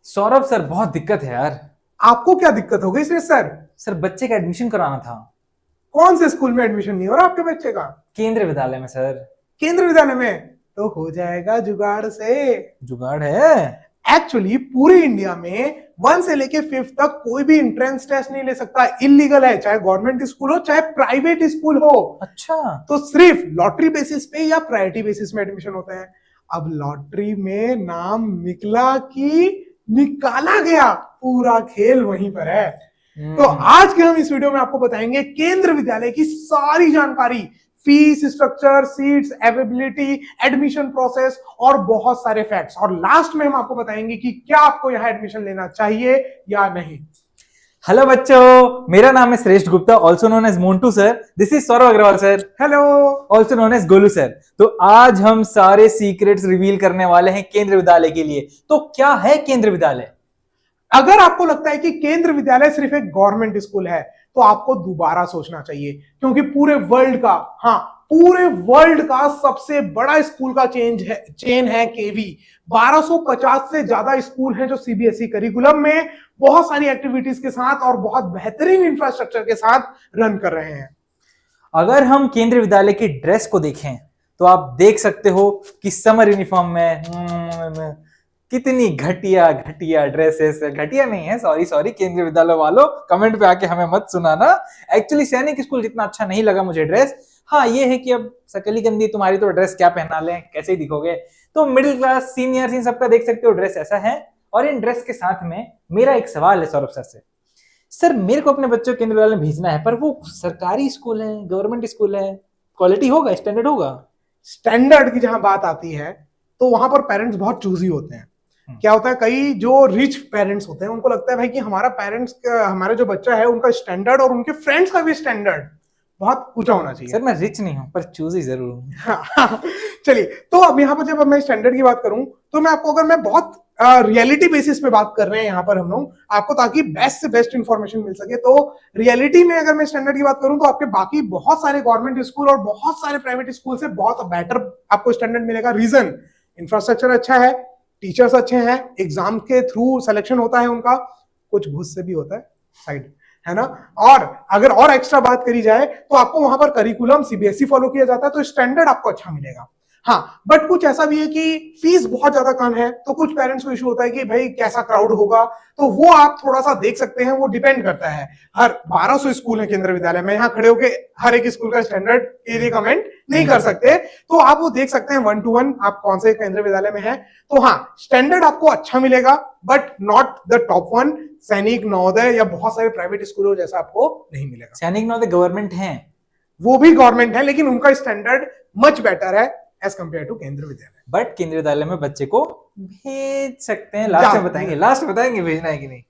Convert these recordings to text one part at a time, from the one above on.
Saurabh sir, बहुत दिक्कत है यार। आपको क्या दिक्कत हो गई सर? सर, बच्चे का एडमिशन कराना था। कौन से स्कूल में एडमिशन नहीं हो रहा आपके बच्चे का? केंद्रीय विद्यालय में सर। केंद्रीय विद्यालय में तो हो जाएगा जुगाड़ से। जुगाड़ है? एक्चुअली पूरे इंडिया में 1 से लेके 5th तक कोई भी एंट्रेंस टेस्ट नहीं ले सकता, इलीगल है, चाहे गवर्नमेंट स्कूल हो चाहे प्राइवेट स्कूल हो। अच्छा। तो सिर्फ लॉटरी बेसिस पे या प्रायोरिटी बेसिस में एडमिशन होता है। अब लॉटरी में नाम निकला कि निकाला गया, पूरा खेल वहीं पर है। तो आज के हम इस वीडियो में आपको बताएंगे केंद्र विद्यालय की सारी जानकारी, fees structure, seats, availability, admission process और बहुत सारे फैक्ट्स। और लास्ट में हम आपको बताएंगे कि क्या आपको यहां एडमिशन लेना चाहिए या नहीं। हेलो बच्चों, मेरा नाम है Shreshth Gupta, also known as Montu sir. This is Saurabh Agarwal sir, hello. Also known as Golu sir. तो आज हम सारे सीक्रेट्स रिवील करने वाले हैं केंद्र विद्यालय के लिए। तो क्या है केंद्र विद्यालय? अगर आपको लगता है कि केंद्र विद्यालय सिर्फ एक गवर्नमेंट स्कूल है तो आपको दोबारा सोचना चाहिए, क्योंकि पूरे वर्ल्ड का, हाँ पूरे वर्ल्ड का सबसे बड़ा स्कूल का चेन है केवी। 1250 से ज्यादा स्कूल हैं जो सीबीएसई करिकुलम में बहुत सारी एक्टिविटीज के साथ और बहुत बेहतरीन इंफ्रास्ट्रक्चर के साथ रन कर रहे हैं। अगर हम केंद्रीय विद्यालय की ड्रेस को देखें तो आप देख सकते हो कि समर यूनिफॉर्म में कितनी घटिया घटिया ड्रेसेस है। घटिया नहीं है, सॉरी सॉरी केंद्रीय विद्यालय वालों, कमेंट पे आके हमें मत सुनाना। एक्चुअली सैनिक स्कूल जितना अच्छा नहीं लगा मुझे ड्रेस। हाँ, ये है कि अब सकली गंदी तुम्हारी, तो ड्रेस क्या पहना लें, कैसे ही दिखोगे। तो मिडिल क्लास, सीनियर, इन सबका देख सकते हो ड्रेस ऐसा है। और इन ड्रेस के साथ में मेरा एक सवाल है सौरभ सर से। सर, मेरे को अपने बच्चों को केंद्र विद्यालय में भेजना है, पर वो सरकारी स्कूल है, गवर्नमेंट स्कूल है, क्वालिटी होगा, स्टैंडर्ड होगा? स्टैंडर्ड की जहां बात आती है तो वहां पर पेरेंट्स बहुत चूजी होते हैं। क्या होता है, कई जो रिच पेरेंट्स होते हैं उनको लगता है भाई कि हमारा जो बच्चा है उनका स्टैंडर्ड और उनके फ्रेंड्स का भी स्टैंडर्ड बहुत ऊंचा होना चाहिए। सर, मैं रिच नहीं हूं पर चूजी जरूर हूं। चलिए, तो अब यहाँ पर जब मैं स्टैंडर्ड की बात करूं तो मैं आपको, अगर मैं बहुत रियलिटी बेसिस पे बात कर रहे हैं यहाँ पर हम लोग आपको, ताकि बेस्ट से बेस्ट इंफॉर्मेशन मिल सके, तो रियलिटी में अगर मैं स्टैंडर्ड की बात करूं तो आपके बाकी बहुत सारे गवर्नमेंट स्कूल और बहुत सारे प्राइवेट स्कूल से बहुत बेटर आपको स्टैंडर्ड मिलेगा। रीजन, इंफ्रास्ट्रक्चर अच्छा है, टीचर्स अच्छे हैं, एग्जाम के थ्रू सिलेक्शन होता है उनका, कुछ घूस से भी होता है साइड, है ना। और अगर और एक्स्ट्रा बात करी जाए तो आपको वहां पर करिकुलम सीबीएसई फॉलो किया जाता है, तो स्टैंडर्ड आपको अच्छा मिलेगा। हाँ, बट कुछ ऐसा भी है कि फीस बहुत ज्यादा कम है, तो कुछ पेरेंट्स को इशू होता है कि भाई कैसा क्राउड होगा, तो वो आप थोड़ा सा देख सकते हैं, वो डिपेंड करता है। हर 1200 स्कूल है केंद्र विद्यालय में, यहाँ खड़े होके हर एक स्कूल का स्टैंडर्ड रिकमेंड नहीं कर सकते, तो आप वो देख सकते हैं 1 to 1 आप कौन से केंद्र विद्यालय में है। तो हाँ, स्टैंडर्ड आपको अच्छा मिलेगा, but not the top one. सैनिक, नवोदय या बहुत सारे प्राइवेट स्कूलों जैसा आपको नहीं मिलेगा। सैनिक, नवोदय गवर्नमेंट है, वो भी गवर्नमेंट है, लेकिन उनका स्टैंडर्ड मच बेटर है एज कंपेयर टू केंद्र विद्यालय। बट केंद्रीय विद्यालय में बच्चे को भेज सकते हैं। लास्ट में बताएंगे भेजना है कि नहीं।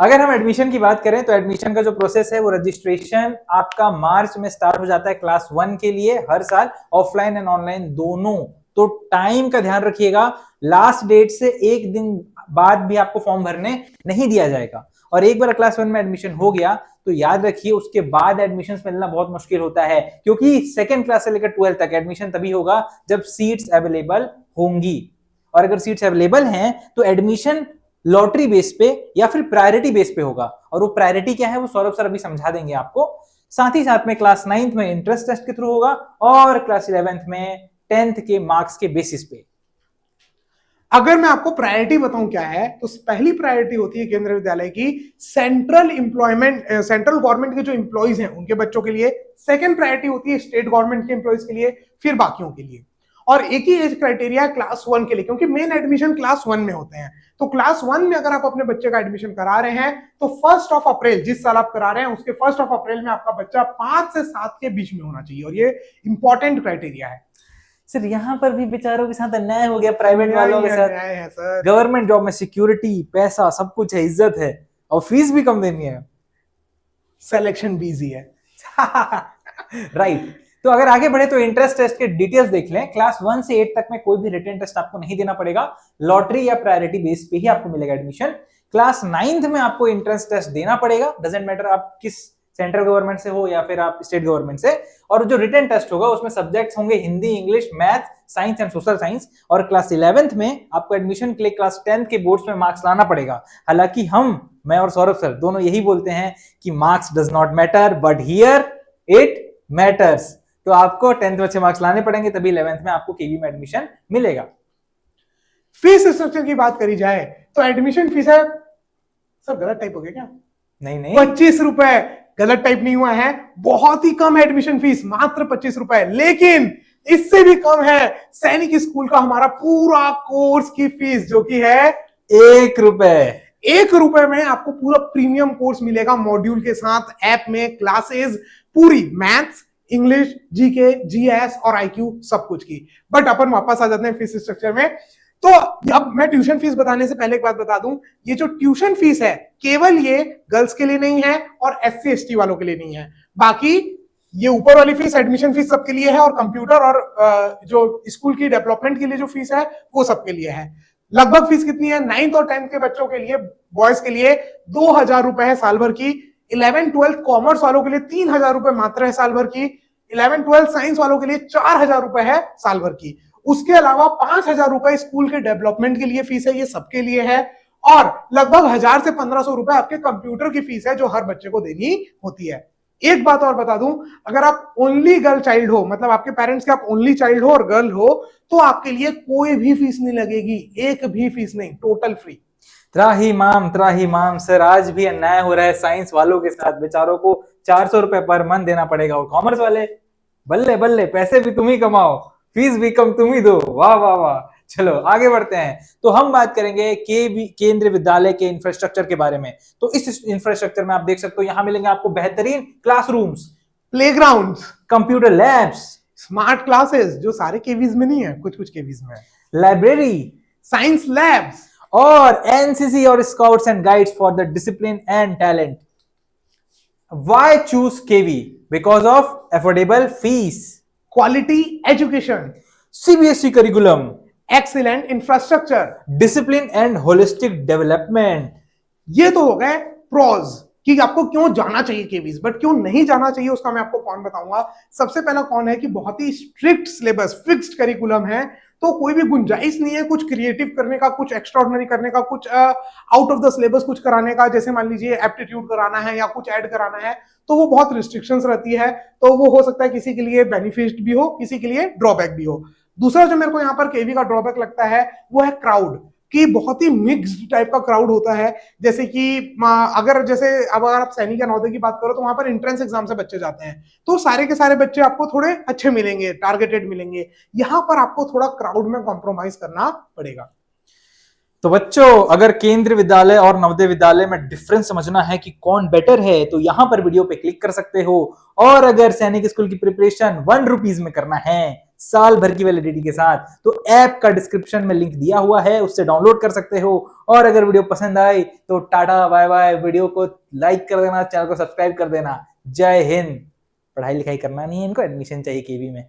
अगर हम एडमिशन की बात करें तो एडमिशन का जो प्रोसेस है वो रजिस्ट्रेशन आपका मार्च में स्टार्ट हो जाता है क्लास 1 के लिए, हर साल, ऑफलाइन एंड ऑनलाइन दोनों। तो टाइम का ध्यान रखिएगा, लास्ट डेट से एक दिन बाद भी आपको फॉर्म भरने नहीं दिया जाएगा। और एक बार क्लास 1 में एडमिशन हो गया तो याद रखिए उसके बाद एडमिशन मिलना बहुत मुश्किल होता है, क्योंकि सेकेंड क्लास से लेकर 12 तक एडमिशन तभी होगा जब सीट्स अवेलेबल होंगी। और अगर सीट्स अवेलेबल हैं तो एडमिशन लॉटरी बेस पे या फिर प्रायोरिटी बेस पे होगा। और वो प्रायोरिटी क्या है वो सौरभ सर अभी समझा देंगे आपको। साथ ही साथ में क्लास 9th में इंट्रेंस टेस्ट के थ्रू होगा और क्लास 11th में 10th के मार्क्स के बेसिस पे। अगर मैं आपको प्रायोरिटी बताऊं क्या है, तो पहली प्रायोरिटी होती है केंद्रीय विद्यालय की सेंट्रल गवर्नमेंट के जो एम्प्लॉइज हैं उनके बच्चों के लिए। सेकंड प्रायोरिटी होती है स्टेट गवर्नमेंट के एम्प्लॉइज के लिए, फिर बाकियों के लिए। और एक ही एज क्राइटेरिया है क्लास 1 के लिए, क्योंकि मेन एडमिशन क्लास 1 में होते हैं। तो क्लास 1 में अगर आप अपने बच्चे का एडमिशन करा रहे हैं तो 1 अप्रैल, जिस साल आप करा रहे हैं उसके 1 अप्रैल में आपका बच्चा 5 से 7 के बीच में होना चाहिए, और ये इंपॉर्टेंट क्राइटेरिया है। सर, यहाँ पर भी बेचारों के साथ अन्याय हो गया, प्राइवेट वालों के साथ। अन्याय है सर। गवर्नमेंट जॉब में सिक्योरिटी, पैसा, सब कुछ है, इज्जत है, और फीस भी कम देनी है। सिलेक्शन बिजी है। राइट। तो अगर आगे बढ़े तो इंट्रेंस टेस्ट के डिटेल्स देख लें। क्लास 1 से 8 तक में कोई भी रिटन टेस्ट आपको नहीं देना पड़ेगा, लॉटरी या प्रायोरिटी बेस पे ही आपको मिलेगा एडमिशन। क्लास 9th में आपको इंट्रेंस टेस्ट देना पड़ेगा, डजेंट मैटर आप किस सेंट्रल गवर्नमेंट से हो या फिर आप स्टेट गवर्नमेंट से। और जो रिटन टेस्ट होगा उसमें सब्जेक्ट्स होंगे Hindi, English, math, science and social science. और क्लास 11th में आपको एडमिशन के लिए क्लास 10th के बोर्ड्स में मार्क्स लाना पड़ेगा। हालांकि मैं और सौरभ सर दोनों यही बोलते हैं कि marks does not matter, but here it matters. तो आपको 10th में अच्छे मार्क्स लाने पड़ेंगे, तभी 11th में आपको केवी में एडमिशन मिलेगा। फीस स्ट्रक्चर की बात करी जाए तो एडमिशन फीस है, सब गलत टाइप हो गया क्या? नहीं 25 रुपए, गलत टाइप नहीं हुआ है, बहुत ही कम है एडमिशन फीस, मात्र 25 रुपए। लेकिन इससे भी कम है सैनिक स्कूल का हमारा पूरा कोर्स की फीस, जो कि है 1 रुपए। 1 रुपए में आपको पूरा प्रीमियम कोर्स मिलेगा मॉड्यूल के साथ, ऐप में क्लासेस पूरी, मैथ्स, इंग्लिश, जीके, जीएस और आईक्यू सब कुछ की। बट अपन वापस आ जाते हैं फीस स्ट्रक्चर में। तो अब मैं ट्यूशन फीस बताने से पहले एक बात बता दूं, ये जो ट्यूशन फीस है केवल ये गर्ल्स के लिए नहीं है और एससी एसटी वालों के लिए नहीं है। बाकी ये ऊपर वाली फीस एडमिशन फीस सबके लिए है, और कंप्यूटर और जो स्कूल की डेवलपमेंट के लिए जो फीस है वो सबके लिए है। लगभग फीस कितनी है? 9th और 10th के बच्चों के लिए, बॉयज के लिए 2000 रुपए है साल भर की। 11th-12th कॉमर्स वालों के लिए 3000 रुपए मात्र है साल भर की। 11th-12th साइंस वालों के लिए 4000 रुपए है साल भर की। उसके अलावा 5000 रुपए स्कूल के डेवलपमेंट के लिए फीस है, ये सबके लिए है। और लगभग 1000 से 1500 रुपए आपके कंप्यूटर की फीस है, जो हर बच्चे को देनी होती है। एक बात और बता दूं, अगर आप ओनली गर्ल चाइल्ड हो, मतलब आपके पेरेंट्स के आप ओनली चाइल्ड हो और गर्ल हो, तो आपके लिए कोई भी फीस नहीं लगेगी, एक भी फीस नहीं, टोटल फ्री। त्राहिमाम सर, आज भी अन्याय हो रहा है साइंस वालों के साथ। बेचारों को 400 रुपए पर मंथ देना पड़ेगा, और कॉमर्स वाले बल्ले बल्ले, पैसे भी तुम ही कमाओ, फीस भी कम तुम ही दो। वाह वाह वाह। चलो आगे बढ़ते हैं। तो हम बात करेंगे केंद्रीय विद्यालय के इंफ्रास्ट्रक्चर के बारे में। तो इस इंफ्रास्ट्रक्चर में आप देख सकते हो, यहाँ मिलेंगे आपको बेहतरीन classrooms, playgrounds, computer labs, smart classes जो सारे केवीज में नहीं है, कुछ कुछ केवीज में, लाइब्रेरी, साइंस लैब्स, और एनसीसी और scouts and guides for the discipline and talent. Why choose KV? Because of affordable fees, quality education, CBSE curriculum, excellent infrastructure, discipline and holistic development. ये तो हो गए प्रोज कि आपको क्यों जाना चाहिए केवीज। बट क्यों नहीं जाना चाहिए उसका मैं आपको कौन बताऊंगा। सबसे पहला कौन है कि बहुत ही स्ट्रिक्ट सिलेबस, फिक्स्ड करिकुलम है, तो कोई भी गुंजाइश नहीं है कुछ क्रिएटिव करने का, कुछ एक्स्ट्राऑर्डिनरी करने का, कुछ आउट ऑफ द सिलेबस कुछ कराने का। जैसे मान लीजिए एप्टीट्यूड कराना है या कुछ ऐड कराना है, तो वो बहुत रिस्ट्रिक्शंस रहती है। तो वो हो सकता है किसी के लिए बेनिफिट भी हो, किसी के लिए ड्रॉबैक भी हो। दूसरा जो मेरे को यहाँ पर केवी का ड्रॉबैक लगता है वो है क्राउड, कि बहुत ही मिक्स्ड टाइप का क्राउड होता है। जैसे कि अगर आप सैनिक या नवोदय की बात करो, तो वहां पर एंट्रेंस एग्जाम से बच्चे जाते हैं, तो सारे के सारे बच्चे आपको थोड़े अच्छे मिलेंगे, टारगेटेड मिलेंगे। यहाँ पर आपको थोड़ा क्राउड में कॉम्प्रोमाइज करना पड़ेगा। तो बच्चों, अगर केंद्रीय विद्यालय और नवोदय विद्यालय में डिफरेंस समझना है कि कौन बेटर है, तो यहाँ पर वीडियो पे क्लिक कर सकते हो। और अगर सैनिक स्कूल की प्रिपरेशन 1 रुपीज में करना है साल भर की वैलिडिटी के साथ, तो ऐप का डिस्क्रिप्शन में लिंक दिया हुआ है, उससे डाउनलोड कर सकते हो। और अगर वीडियो पसंद आई तो टाटा बाय बाय, वीडियो को लाइक कर देना, चैनल को सब्सक्राइब कर देना। जय हिंद। पढ़ाई लिखाई करना नहीं है इनको, एडमिशन चाहिए केवी में।